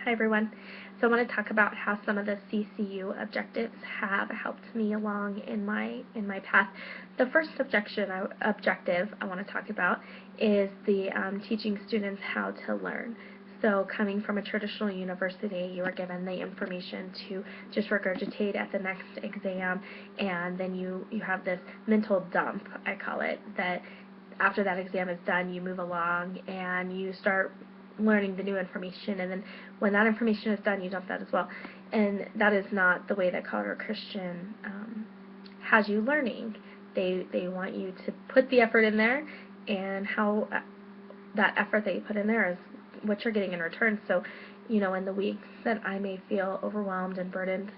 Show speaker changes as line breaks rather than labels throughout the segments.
Hi everyone. So I want to talk about how some of the CCU objectives have helped me along in my path. The first objective I want to talk about is the teaching students how to learn. So coming from a traditional university, you are given the information to just regurgitate at the next exam, and then you have this mental dump, I call it, that after that exam is done, you move along and you start learning the new information, and then when that information is done, you dump that as well. And that is not the way that Colorado Christian has you learning. They want you to put the effort in there, and how that effort that you put in there is what you're getting in return. So, in the weeks that I may feel overwhelmed and burdened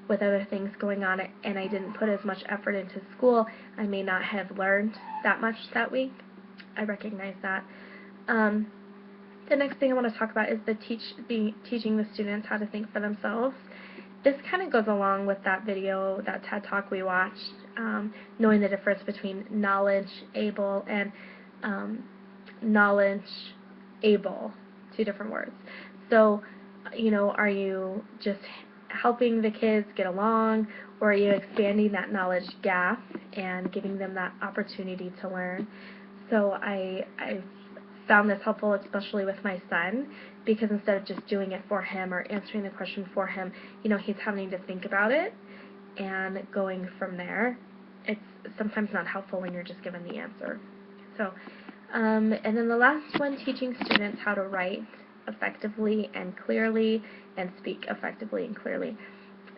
with other things going on, and I didn't put as much effort into school, I may not have learned that much that week. I recognize that. The next thing I want to talk about is teaching the students how to think for themselves. This kind of goes along with that video, that TED Talk we watched, knowing the difference between knowledge able and knowledge able, two different words. So, are you just helping the kids get along, or are you expanding that knowledge gap and giving them that opportunity to learn? So I've found this helpful, especially with my son, because instead of just doing it for him or answering the question for him, he's having to think about it and going from there. It's sometimes not helpful when you're just given the answer. So, and then the last one, teaching students how to write effectively and clearly and speak effectively and clearly.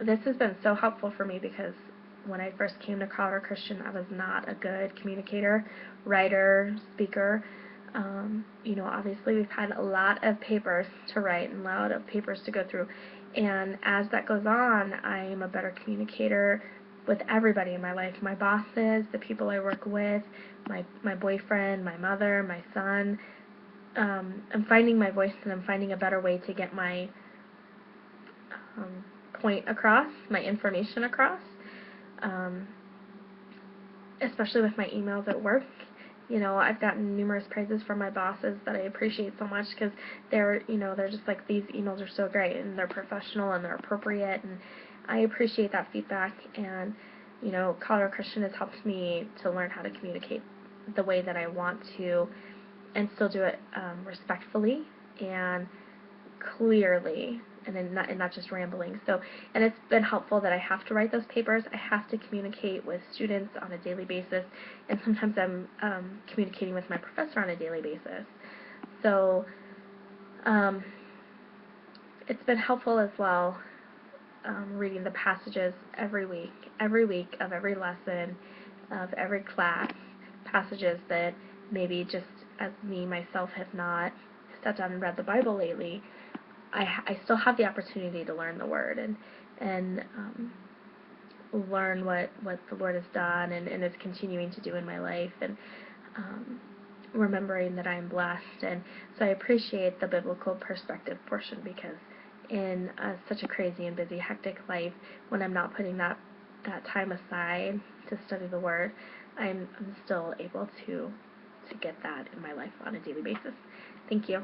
This has been so helpful for me because when I first came to Colorado Christian, I was not a good communicator, writer, speaker. Obviously we've had a lot of papers to write and a lot of papers to go through, and as that goes on, I am a better communicator with everybody in my life, my bosses, the people I work with, my boyfriend, my mother, my son. I'm finding my voice, and I'm finding a better way to get my point across, my information across, especially with my emails at work. I've gotten numerous praises from my bosses that I appreciate so much, because they're just like, these emails are so great, and they're professional, and they're appropriate, and I appreciate that feedback. And Colorado Christian has helped me to learn how to communicate the way that I want to, and still do it respectfully and clearly, and not just rambling. So, and it's been helpful that I have to write those papers. I have to communicate with students on a daily basis, and sometimes I'm communicating with my professor on a daily basis. So, it's been helpful as well, reading the passages every week of every lesson, of every class, passages that maybe just as me myself have not sat down and read the Bible lately. I still have the opportunity to learn the Word and learn what the Lord has done and is continuing to do in my life, and remembering that I am blessed. And so I appreciate the biblical perspective portion, because in such a crazy and busy, hectic life, when I'm not putting that time aside to study the Word, I'm still able to get that in my life on a daily basis. Thank you.